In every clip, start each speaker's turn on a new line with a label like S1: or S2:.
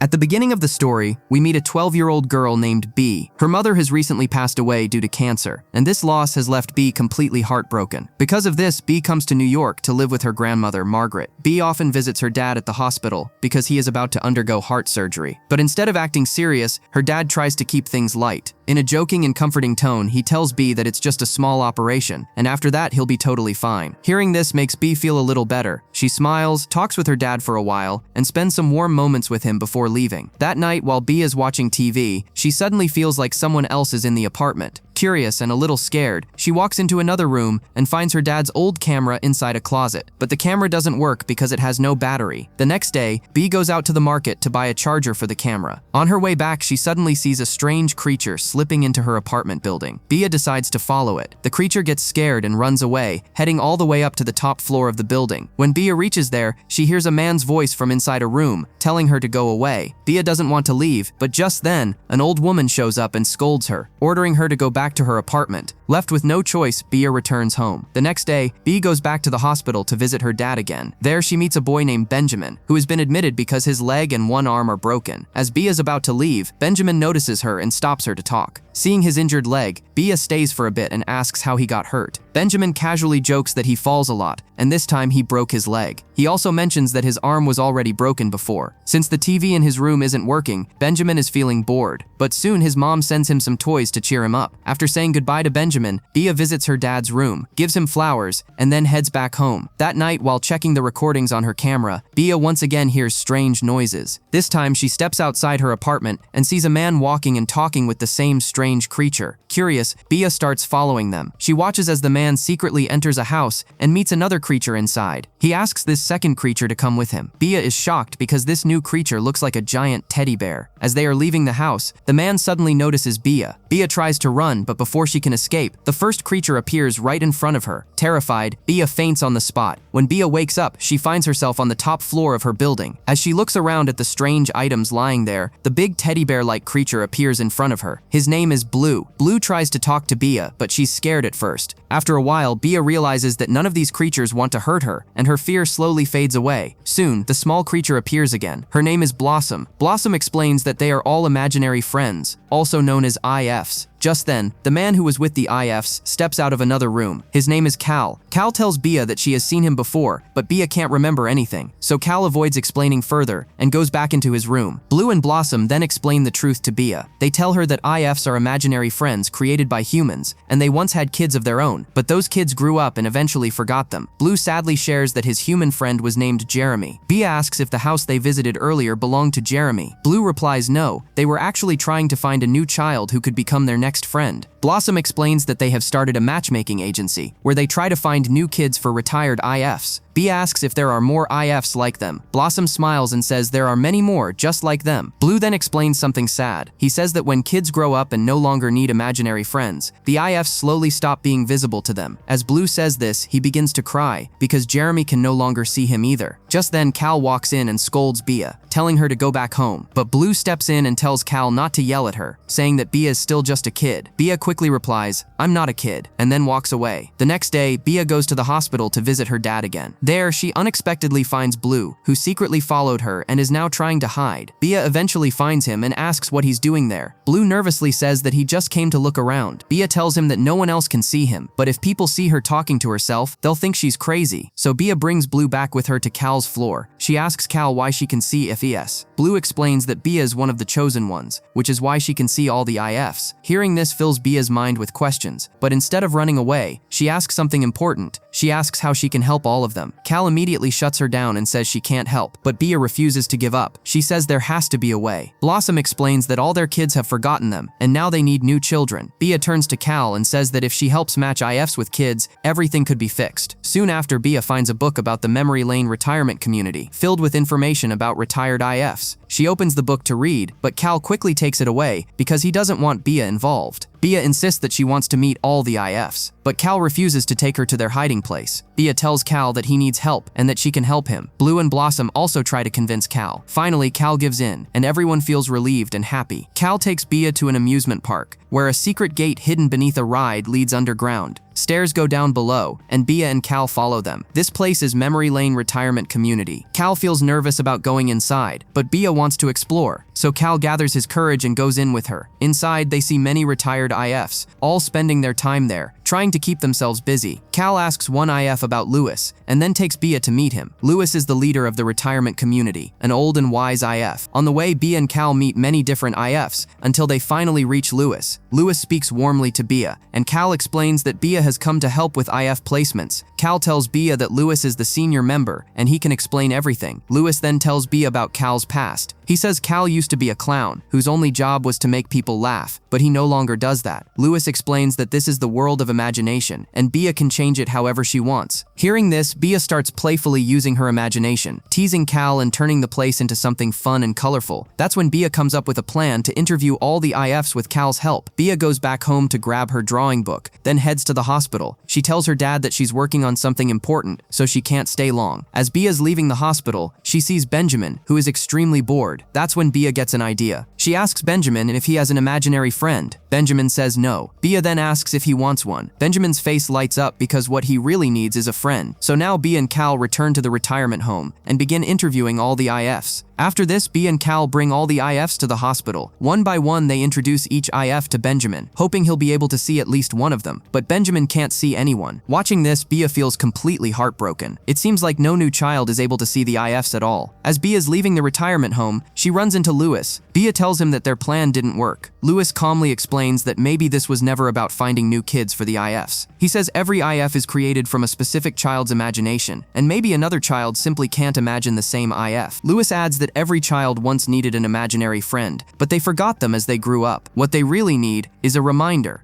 S1: At the beginning of the story, we meet a 12-year-old girl named B. Her mother has recently passed away due to cancer, and this loss has left B completely heartbroken. Because of this, B comes to New York to live with her grandmother, Margaret. B often visits her dad at the hospital because he is about to undergo heart surgery. But instead of acting serious, her dad tries to keep things light. In a joking and comforting tone, he tells B that it's just a small operation, and after that, he'll be totally fine. Hearing this makes B feel a little better. She smiles, talks with her dad for a while, and spends some warm moments with him before leaving. That night, while B is watching TV, she suddenly feels like someone else is in the apartment. Curious and a little scared, she walks into another room and finds her dad's old camera inside a closet. But the camera doesn't work because it has no battery. The next day, B goes out to the market to buy a charger for the camera. On her way back, she suddenly sees a strange creature slipping into her apartment building. Bia decides to follow it. The creature gets scared and runs away, heading all the way up to the top floor of the building. When Bia reaches there, she hears a man's voice from inside a room, telling her to go away. Bia doesn't want to leave, but just then, an old woman shows up and scolds her, ordering her to go back to her apartment. Left with no choice, Bia returns home. The next day, Bia goes back to the hospital to visit her dad again. There, she meets a boy named Benjamin, who has been admitted because his leg and one arm are broken. As Bia is about to leave, Benjamin notices her and stops her to talk. Seeing his injured leg, Bia stays for a bit and asks how he got hurt. Benjamin casually jokes that he falls a lot, and this time he broke his leg. He also mentions that his arm was already broken before. Since the TV in his room isn't working, Benjamin is feeling bored. But soon his mom sends him some toys to cheer him up. After saying goodbye to Benjamin, Bia visits her dad's room, gives him flowers, and then heads back home. That night, while checking the recordings on her camera, Bia once again hears strange noises. This time, she steps outside her apartment and sees a man walking and talking with the same strange creature. Curious, Bia starts following them. She watches as the man secretly enters a house and meets another creature inside. He asks this second creature to come with him. Bia is shocked because this new creature looks like a giant teddy bear. As they are leaving the house, the man suddenly notices Bia. Bia tries to run, but before she can escape, the first creature appears right in front of her. Terrified, Bia faints on the spot. When Bia wakes up, she finds herself on the top floor of her building. As she looks around at the strange items lying there, the big teddy bear-like creature appears in front of her. His name is Blue. Blue tries to talk to Bia, but she's scared at first. After a while, Bia realizes that none of these creatures want to hurt her, and her fear slowly fades away. Soon, the small creature appears again. Her name is Blossom. Blossom explains that they are all imaginary friends, also known as IFs. Just then, the man who was with the IFs steps out of another room. His name is Cal. Cal tells Bia that she has seen him before, but Bia can't remember anything, so Cal avoids explaining further and goes back into his room. Blue and Blossom then explain the truth to Bia. They tell her that IFs are imaginary friends created by humans, and they once had kids of their own, but those kids grew up and eventually forgot them. Blue sadly shares that his human friend was named Jeremy. Bia asks if the house they visited earlier belonged to Jeremy. Blue replies no, they were actually trying to find a new child who could become their next friend. Blossom explains that they have started a matchmaking agency where they try to find new kids for retired IFs. Bia asks if there are more IFs like them. Blossom smiles and says there are many more just like them. Blue then explains something sad. He says that when kids grow up and no longer need imaginary friends, the IFs slowly stop being visible to them. As Blue says this, he begins to cry because Jeremy can no longer see him either. Just then, Cal walks in and scolds Bia, telling her to go back home. But Blue steps in and tells Cal not to yell at her, saying that Bia is still just a kid. Bia quickly replies, "I'm not a kid," and then walks away. The next day, Bia goes to the hospital to visit her dad again. There, she unexpectedly finds Blue, who secretly followed her and is now trying to hide. Bia eventually finds him and asks what he's doing there. Blue nervously says that he just came to look around. Bia tells him that no one else can see him, but if people see her talking to herself, they'll think she's crazy. So Bia brings Blue back with her to Cal's floor. She asks Cal why she can see IFs. Blue explains that Bia is one of the chosen ones, which is why she can see all the IFs. Hearing this fills Bia's mind with questions, but instead of running away, she asks something important. She asks how she can help all of them. Cal immediately shuts her down and says she can't help, but Bia refuses to give up. She says there has to be a way. Blossom explains that all their kids have forgotten them, and now they need new children. Bia turns to Cal and says that if she helps match IFs with kids, everything could be fixed. Soon after, Bia finds a book about the Memory Lane retirement community, filled with information about retired IFs. She opens the book to read, but Cal quickly takes it away because he doesn't want Bia involved. Bia insists that she wants to meet all the IFs, but Cal refuses to take her to their hiding place. Bia tells Cal that he needs help and that she can help him. Blue and Blossom also try to convince Cal. Finally, Cal gives in, and everyone feels relieved and happy. Cal takes Bia to an amusement park, where a secret gate hidden beneath a ride leads underground. Stairs go down below, and Bia and Cal follow them. This place is Memory Lane Retirement Community. Cal feels nervous about going inside, but Bia wants to explore, so Cal gathers his courage and goes in with her. Inside, they see many retired IFs, all spending their time there, trying to keep themselves busy. Cal asks one IF about Lewis, and then takes Bia to meet him. Lewis is the leader of the retirement community, an old and wise IF. On the way, Bia and Cal meet many different IFs, until they finally reach Lewis. Lewis speaks warmly to Bia, and Cal explains that Bia has come to help with IF placements. Cal tells Bia that Lewis is the senior member, and he can explain everything. Lewis then tells Bia about Cal's past. He says Cal used to be a clown, whose only job was to make people laugh, but he no longer does that. Lewis explains that this is the world of imagination, and Bia can change it however she wants. Hearing this, Bia starts playfully using her imagination, teasing Cal and turning the place into something fun and colorful. That's when Bia comes up with a plan to interview all the IFs with Cal's help. Bia goes back home to grab her drawing book, then heads to the hospital. She tells her dad that she's working on something important, so she can't stay long. As Bia's leaving the hospital, she sees Benjamin, who is extremely bored. That's when Bia gets an idea. She asks Benjamin if he has an imaginary friend. Benjamin says no. Bia then asks if he wants one. Benjamin's face lights up because what he really needs is a friend. So now Bia and Cal return to the retirement home and begin interviewing all the IFs. After this, Bia and Cal bring all the IFs to the hospital. One by one, they introduce each IF to Benjamin, hoping he'll be able to see at least one of them. But Benjamin can't see anyone. Watching this, Bia feels completely heartbroken. It seems like no new child is able to see the IFs at all. As Bia's leaving the retirement home, she runs into Lewis. Bia tells him that their plan didn't work. Lewis calmly explains that maybe this was never about finding new kids for the IFs. He says every IF is created from a specific child's imagination, and maybe another child simply can't imagine the same IF. Lewis adds that every child once needed an imaginary friend, but they forgot them as they grew up. What they really need is a reminder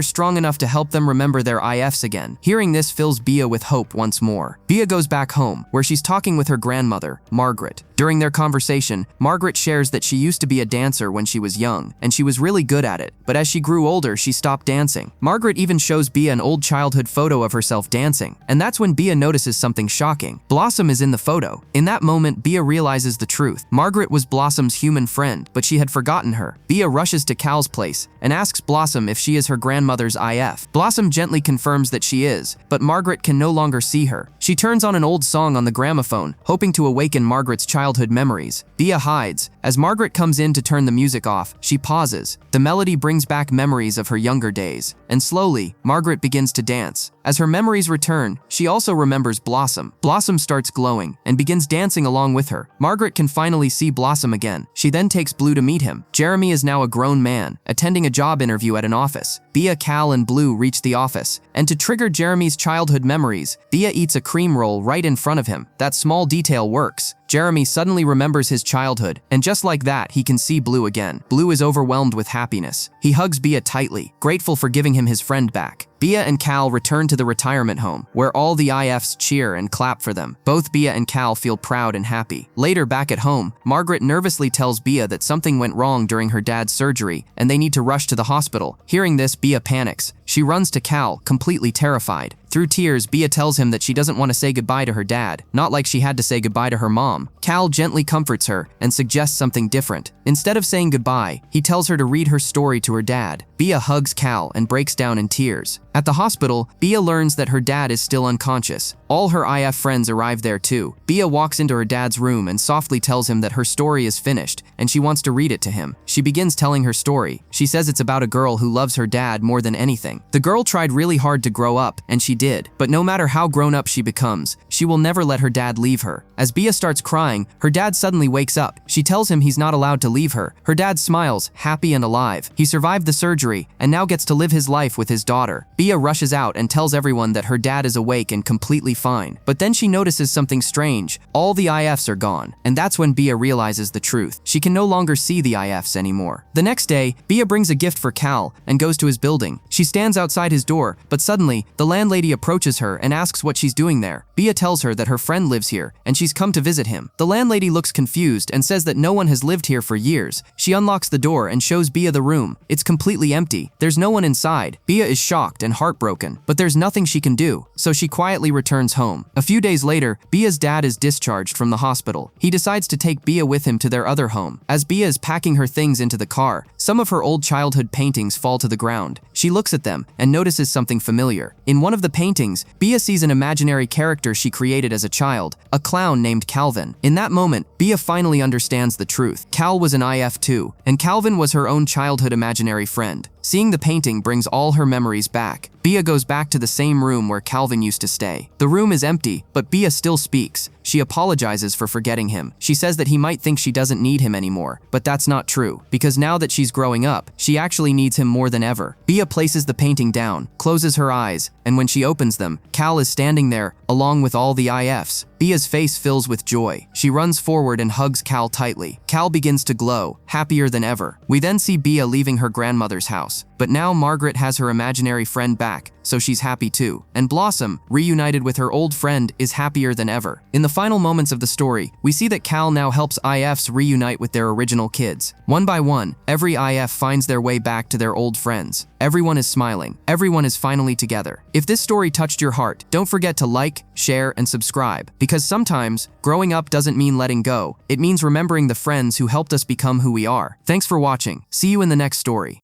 S1: strong enough to help them remember their IFs again. Hearing this fills Bia with hope once more. Bia goes back home, where she's talking with her grandmother, Margaret. During their conversation, Margaret shares that she used to be a dancer when she was young, and she was really good at it, but as she grew older, she stopped dancing. Margaret even shows Bia an old childhood photo of herself dancing, and that's when Bia notices something shocking. Blossom is in the photo. In that moment, Bia realizes the truth. Margaret was Blossom's human friend, but she had forgotten her. Bia rushes to Cal's place and asks Blossom if she is her grandmother's IF. Blossom gently confirms that she is, but Margaret can no longer see her. She turns on an old song on the gramophone, hoping to awaken Margaret's childhood memories. Bia hides. As Margaret comes in to turn the music off, she pauses. The melody brings back memories of her younger days, and slowly, Margaret begins to dance. As her memories return, she also remembers Blossom. Blossom starts glowing and begins dancing along with her. Margaret can finally see Blossom again. She then takes Blue to meet him. Jeremy is now a grown man, attending a job interview at an office. Bia, Cal, and Blue reach the office, and to trigger Jeremy's childhood memories, Bia eats a cream roll right in front of him. That small detail works. Jeremy suddenly remembers his childhood, and just like that, he can see Blue again. Blue is overwhelmed with happiness. He hugs Bia tightly, grateful for giving him his friend back. Bia and Cal return to the retirement home, where all the IFs cheer and clap for them. Both Bia and Cal feel proud and happy. Later, back at home, Margaret nervously tells Bia that something went wrong during her dad's surgery, and they need to rush to the hospital. Hearing this, Bia panics. She runs to Cal, completely terrified. Through tears, Bia tells him that she doesn't want to say goodbye to her dad, not like she had to say goodbye to her mom. Cal gently comforts her and suggests something different. Instead of saying goodbye, he tells her to read her story to her dad. Bia hugs Cal and breaks down in tears. At the hospital, Bia learns that her dad is still unconscious. All her IF friends arrive there too. Bia walks into her dad's room and softly tells him that her story is finished and she wants to read it to him. She begins telling her story. She says it's about a girl who loves her dad more than anything. The girl tried really hard to grow up, and she did, but no matter how grown up she becomes, she will never let her dad leave her. As Bia starts crying, her dad suddenly wakes up. She tells him he's not allowed to leave her. Her dad smiles, happy and alive. He survived the surgery and now gets to live his life with his daughter. Bia rushes out and tells everyone that her dad is awake and completely fine. But then she notices something strange. All the IFs are gone, and that's when Bia realizes the truth. She can no longer see the IFs anymore. anymore. The next day, Bia brings a gift for Cal and goes to his building. She stands outside his door, but suddenly, the landlady approaches her and asks what she's doing there. Bia tells her that her friend lives here and she's come to visit him. The landlady looks confused and says that no one has lived here for years. She unlocks the door and shows Bia the room. It's completely empty. There's no one inside. Bia is shocked and heartbroken, but there's nothing she can do, so she quietly returns home. A few days later, Bia's dad is discharged from the hospital. He decides to take Bia with him to their other home. As Bia is packing her things into the car, some of her old childhood paintings fall to the ground. She looks at them and notices something familiar. In one of the paintings, Bia sees an imaginary character she created as a child, a clown named Calvin. In that moment, Bia finally understands the truth. Cal was an IF too, and Calvin was her own childhood imaginary friend. Seeing the painting brings all her memories back. Bia goes back to the same room where Calvin used to stay. The room is empty, but Bia still speaks. She apologizes for forgetting him. She says that he might think she doesn't need him anymore, but that's not true, because now that she's growing up, she actually needs him more than ever. Bia places the painting down, closes her eyes, and when she opens them, Cal is standing there, along with all the IFs. Bia's face fills with joy. She runs forward and hugs Cal tightly. Cal begins to glow, happier than ever. We then see Bia leaving her grandmother's house. But now Margaret has her imaginary friend back, so she's happy too. And Blossom, reunited with her old friend, is happier than ever. In the final moments of the story, we see that Cal now helps IFs reunite with their original kids. One by one, every IF finds their way back to their old friends. Everyone is smiling. Everyone is finally together. If this story touched your heart, don't forget to like, share, and subscribe. Because sometimes, growing up doesn't mean letting go. It means remembering the friends who helped us become who we are. Thanks for watching. See you in the next story.